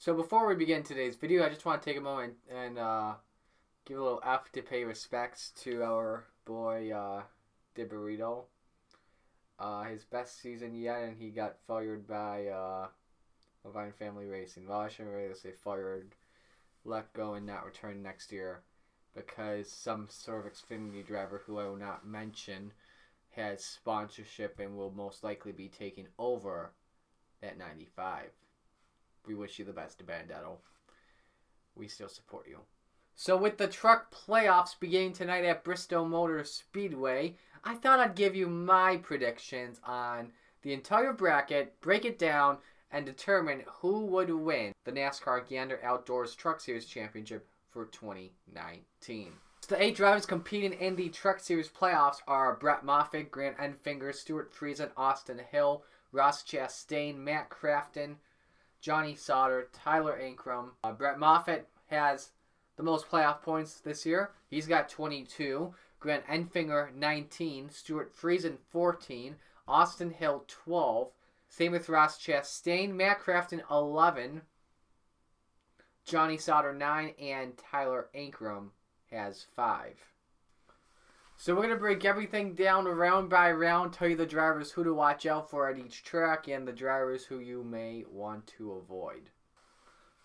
So before we begin today's video, I just want to take a moment and give a little F to pay respects to our boy DiBarito. His best season yet, and he got fired by Levine Family Racing. Well, I shouldn't really say fired, let go and not return next year, because some sort of Xfinity driver who I will not mention has sponsorship and will most likely be taking over at 95. We wish you the best, Bandetto. We still support you. So with the truck playoffs beginning tonight at Bristol Motor Speedway, I thought I'd give you my predictions on the entire bracket, break it down, and determine who would win the NASCAR Gander Outdoors Truck Series Championship for 2019. The 8 drivers competing in the Truck Series playoffs are Brett Moffitt, Grant Enfinger, Stewart Friesen, Austin Hill, Ross Chastain, Matt Crafton, Johnny Sauter, Tyler Ingram. Brett Moffitt has the most playoff points this year. He's got 22. Grant Enfinger, 19. Stewart Friesen, 14. Austin Hill, 12. Same with Ross Chastain. Matt Crafton, 11. Johnny Sauter, 9. And Tyler Ingram has 5. So we're going to break everything down round by round, tell you the drivers who to watch out for at each track and the drivers who you may want to avoid.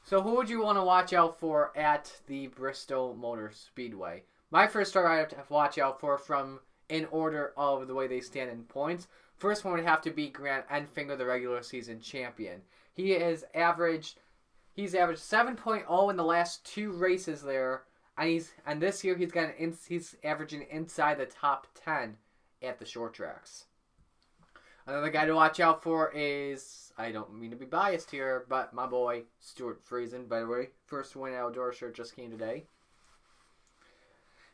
So who would you want to watch out for at the Bristol Motor Speedway? My first driver I have to watch out for from in order of the way they stand in points. First one would have to be Grant Enfinger, the regular season champion. He's averaged 7.0 in the last 2 races there. And this year he's averaging inside the top 10 at the short tracks. Another guy to watch out for is, I don't mean to be biased here, but my boy Stewart Friesen. By the way, first win outdoor shirt just came today.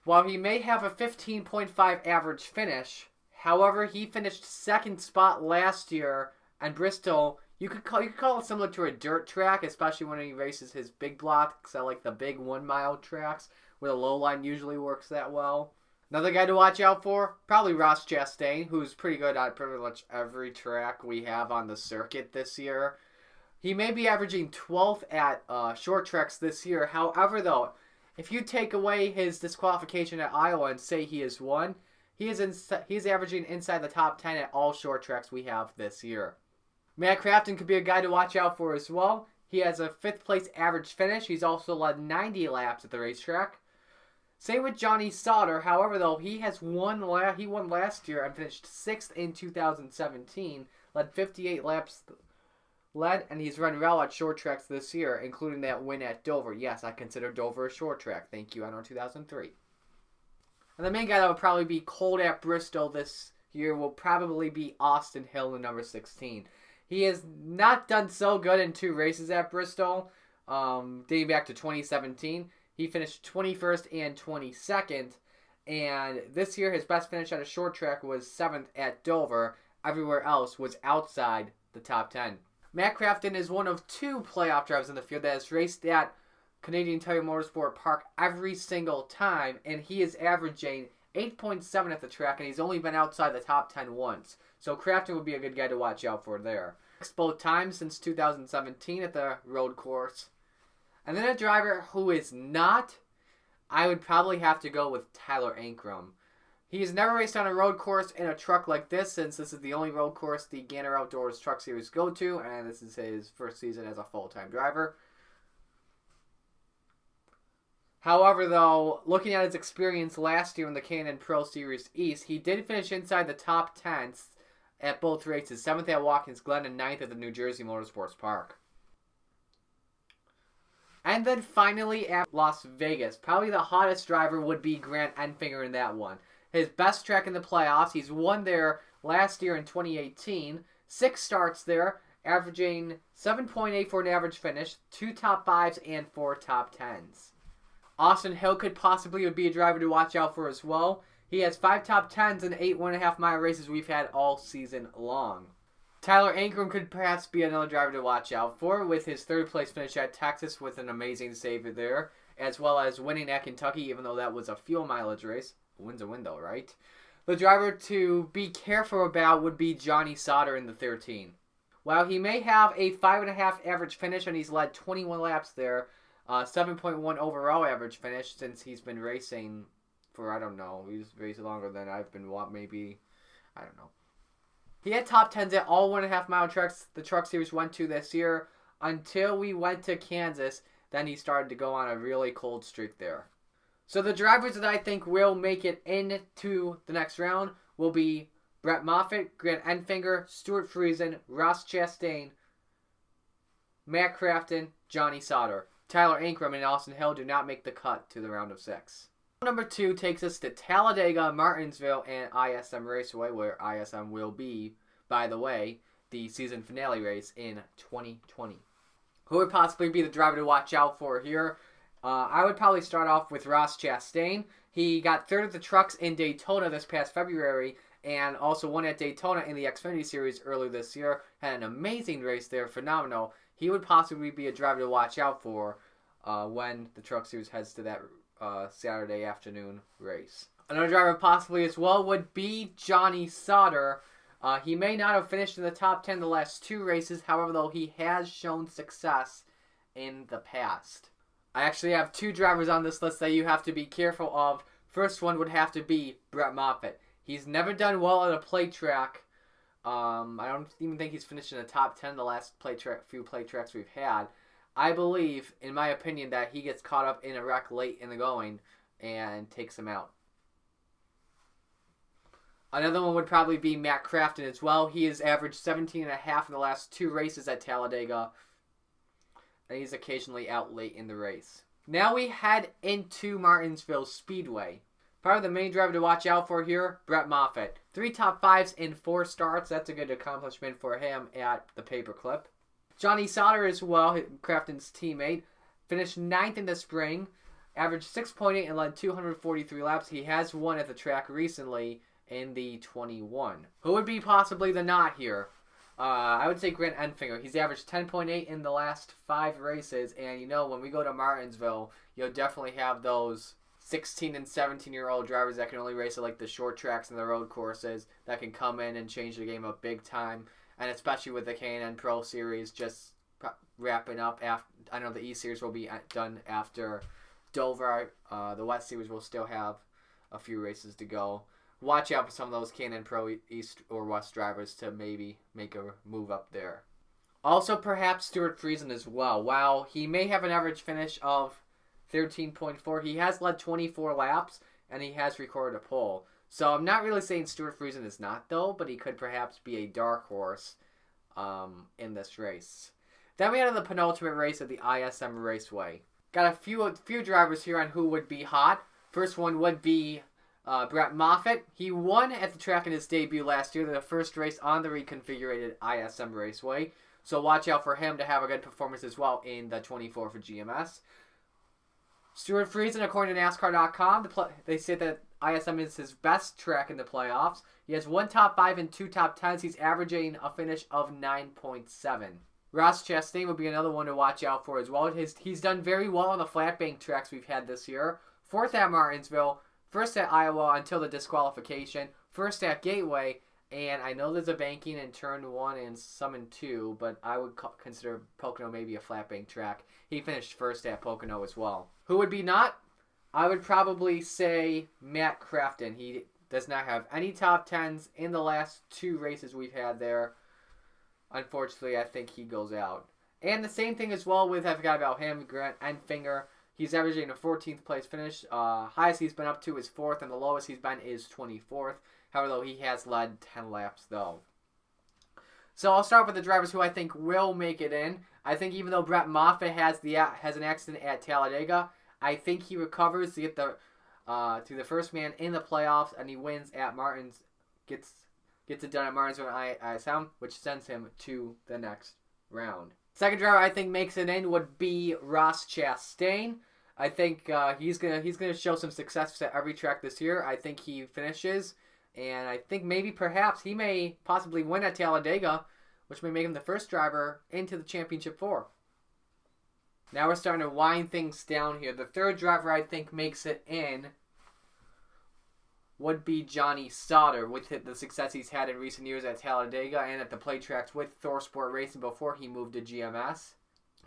While he may have a 15.5 average finish, however, he finished second spot last year, and Bristol, you could call it similar to a dirt track, especially when he races his big blocks at like the big 1 mile tracks where the low line usually works that well. Another guy to watch out for, probably Ross Chastain, who's pretty good at pretty much every track we have on the circuit this year. He may be averaging 12th at short tracks this year. However, though, if you take away his disqualification at Iowa and say he has won, he's averaging inside the top 10 at all short tracks we have this year. Matt Crafton could be a guy to watch out for as well. He has a 5th place average finish. He's also led 90 laps at the racetrack. Same with Johnny Sauter. However, though, he won last year and finished 6th in 2017. Led 58 laps, and he's run well at short tracks this year, including that win at Dover. Yes, I consider Dover a short track. Thank you, NR 2003. And the main guy that will probably be cold at Bristol this year will probably be Austin Hill in number 16. He has not done so good in 2 races at Bristol, dating back to 2017. He finished 21st and 22nd, and this year his best finish at a short track was 7th at Dover. Everywhere else was outside the top 10. Matt Crafton is one of 2 playoff drivers in the field that has raced at Canadian Tire Motorsport Park every single time, and he is averaging 8.7 at the track, and he's only been outside the top 10 once. So Crafton would be a good guy to watch out for there. Both times since 2017 at the road course. And then a driver who is not, I would probably have to go with Tyler Ingram. He's never raced on a road course in a truck like this, since this is the only road course the Gander Outdoors Truck Series go to, and this is his first season as a full-time driver. However, though, looking at his experience last year in the Canon Pro Series East, he did finish inside the top 10 at both races, 7th at Watkins Glen and 9th at the New Jersey Motorsports Park. And then finally at Las Vegas, probably the hottest driver would be Grant Enfinger in that one. His best track in the playoffs, he's won there last year in 2018, 6 starts there, averaging 7.8 for an average finish, 2 top 5s and 4 top 10s. Austin Hill could possibly be a driver to watch out for as well. He has 5 top 10s in 8 1.5 mile races we've had all season long. Tyler Ingram could perhaps be another driver to watch out for, with his 3rd place finish at Texas with an amazing save there, as well as winning at Kentucky, even though that was a fuel mileage race. A win's a win though, right? The driver to be careful about would be Johnny Sauter in the 13. While he may have a 5.5 average finish and he's led 21 laps there, 7.1 overall average finish since he's been racing for, I don't know, he's raced longer than I've been, maybe, I don't know. He had top 10s at all 1.5 mile tracks the Truck Series went to this year until we went to Kansas. Then he started to go on a really cold streak there. So the drivers that I think will make it into the next round will be Brett Moffitt, Grant Enfinger, Stewart Friesen, Ross Chastain, Matt Crafton, Johnny Sauter. Tyler Ingram and Austin Hill do not make the cut to the round of 6. Number 2 takes us to Talladega, Martinsville, and ISM Raceway, where ISM will be, by the way, the season finale race in 2020. Who would possibly be the driver to watch out for here? I would probably start off with Ross Chastain. He got third at the Trucks in Daytona this past February and also won at Daytona in the Xfinity Series earlier this year. Had an amazing race there, phenomenal. He would possibly be a driver to watch out for when the Truck Series heads to that Saturday afternoon race. Another driver possibly as well would be Johnny Sauter. He may not have finished in the top 10 the last 2 races, however, though he has shown success in the past. I actually have 2 drivers on this list that you have to be careful of. First one would have to be Brett Moffitt. He's never done well at a plate track. I don't even think he's finished in the top 10 the last few plate tracks we've had. I believe, in my opinion, that he gets caught up in a wreck late in the going and takes him out. Another one would probably be Matt Crafton as well. He has averaged 17.5 in the last 2 races at Talladega, and he's occasionally out late in the race. Now we head into Martinsville Speedway. Probably the main driver to watch out for here, Brett Moffitt. 3 top 5s in 4 starts. That's a good accomplishment for him at the paperclip. Johnny Sauter as well, Crafton's teammate, finished 9th in the spring, averaged 6.8 and led 243 laps. He has won at the track recently in the 21. Who would be possibly the not here? I would say Grant Enfinger. He's averaged 10.8 in the last 5 races, and you know, when we go to Martinsville, you'll definitely have those 16 and 17-year-old drivers that can only race at like the short tracks and the road courses that can come in and change the game up big time. And especially with the K&N Pro Series just wrapping up after, I know the E Series will be done after Dover. The West Series will still have a few races to go. Watch out for some of those K&N Pro East or West drivers to maybe make a move up there. Also, perhaps Stewart Friesen as well. While he may have an average finish of 13.4, he has led 24 laps and he has recorded a pole. So I'm not really saying Stewart Friesen is not, though, but he could perhaps be a dark horse in this race. Then we had the penultimate race of the ISM Raceway. Got a few drivers here on who would be hot. First one would be Brett Moffitt. He won at the track in his debut last year, the first race on the reconfigured ISM Raceway. So watch out for him to have a good performance as well in the 24 for GMS. Stewart Friesen, according to NASCAR.com, they say that ISM is his best track in the playoffs. He has 1 top 5 and 2 top 10s. He's averaging a finish of 9.7. Ross Chastain would be another one to watch out for as well. He's done very well on the flat bank tracks we've had this year. 4th at Martinsville, 1st at Iowa until the disqualification, 1st at Gateway, and I know there's a banking in turn 1 and some in 2, but I would consider Pocono maybe a flat bank track. He finished 1st at Pocono as well. Who would be not? I would probably say Matt Crafton. He does not have any top 10s in the last 2 races we've had there. Unfortunately, I think he goes out. And the same thing as well with, I forgot about him, Grant Enfinger. He's averaging a 14th place finish. Highest he's been up to is 4th, and the lowest he's been is 24th. However, though, he has led 10 laps, though. So I'll start with the drivers who I think will make it in. I think even though Brett Moffitt has an accident at Talladega, I think he recovers to get to the first man in the playoffs, and he wins at Martins, gets it done at Martinsville ISM, which sends him to the next round. Second driver I think makes it in would be Ross Chastain. I think he's gonna show some success at every track this year. I think he finishes, and I think perhaps he may possibly win at Talladega, which may make him the first driver into the Championship 4. Now we're starting to wind things down here. The third driver I think makes it in would be Johnny Sauter with the success he's had in recent years at Talladega and at the play tracks with ThorSport Racing before he moved to GMS.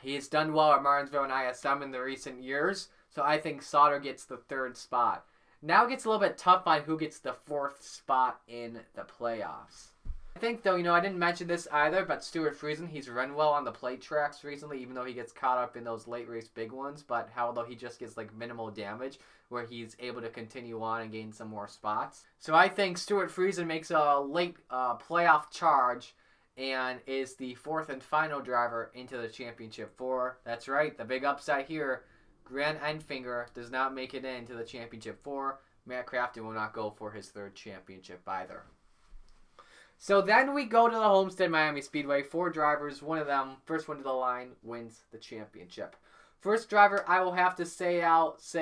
He has done well at Martinsville and ISM in the recent years, so I think Sauter gets the 3rd spot. Now it gets a little bit tough on who gets the 4th spot in the playoffs. I think, though, I didn't mention this either, but Stewart Friesen, he's run well on the plate tracks recently, even though he gets caught up in those late race big ones, but although he just gets minimal damage, where he's able to continue on and gain some more spots. So I think Stewart Friesen makes a late playoff charge and is the 4th and final driver into the championship 4. That's right, the big upside here. Grant Enfinger does not make it into the championship 4. Matt Crafton will not go for his 3rd championship either. So then we go to the Homestead Miami Speedway. 4 drivers, one of them, first one to the line, wins the championship. First driver I will have to say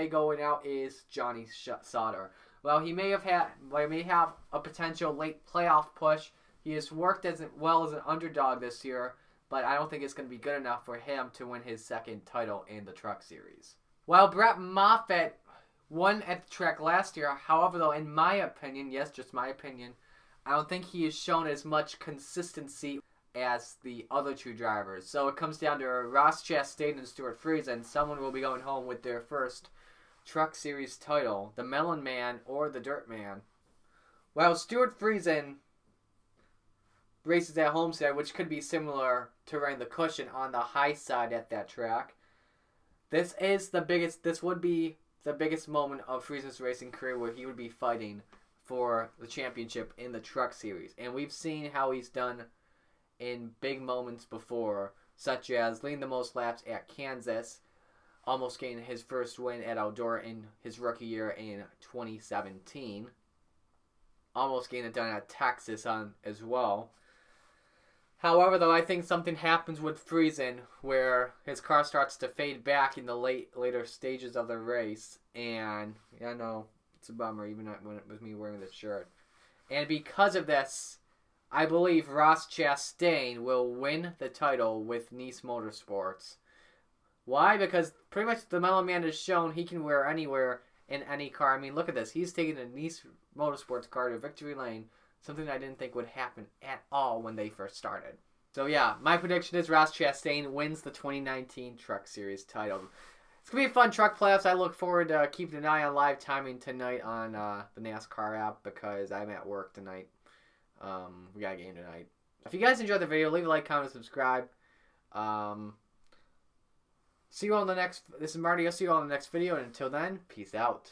going out is Johnny Sauter. Well, he may have a potential late playoff push. He has worked as well as an underdog this year, but I don't think it's going to be good enough for him to win his 2nd title in the Truck Series. While Brett Moffitt won at the track last year, however, though, in my opinion, yes, just my opinion, I don't think he has shown as much consistency as the other 2 drivers. So it comes down to Ross Chastain and Stewart Friesen. Someone will be going home with their first Truck Series title, the Melon Man or the Dirt Man. While Stewart Friesen races at Homestead, which could be similar to running the cushion on the high side at that track, this would be the biggest moment of Friesen's racing career where he would be fighting for the championship in the Truck Series. And we've seen how he's done in big moments before, such as leading the most laps at Kansas, almost getting his first win at Eldora in his rookie year in 2017, almost getting it done at Texas as well. However, though, I think something happens with Friesen where his car starts to fade back in the later stages of the race, and I know it's a bummer, even when it was me wearing this shirt. And because of this, I believe Ross Chastain will win the title with Nice Motorsports. Why? Because pretty much the Melon Man has shown he can wear anywhere in any car. I mean, look at this. He's taken a Nice Motorsports car to victory lane, something I didn't think would happen at all when they first started. So yeah, my prediction is Ross Chastain wins the 2019 Truck Series title. It's going to be a fun truck playoffs. I look forward to keeping an eye on live timing tonight on the NASCAR app because I'm at work tonight. We got a game tonight. If you guys enjoyed the video, leave a like, comment, subscribe. See you all in the next... This is Marty. I'll see you all in the next video. And until then, peace out.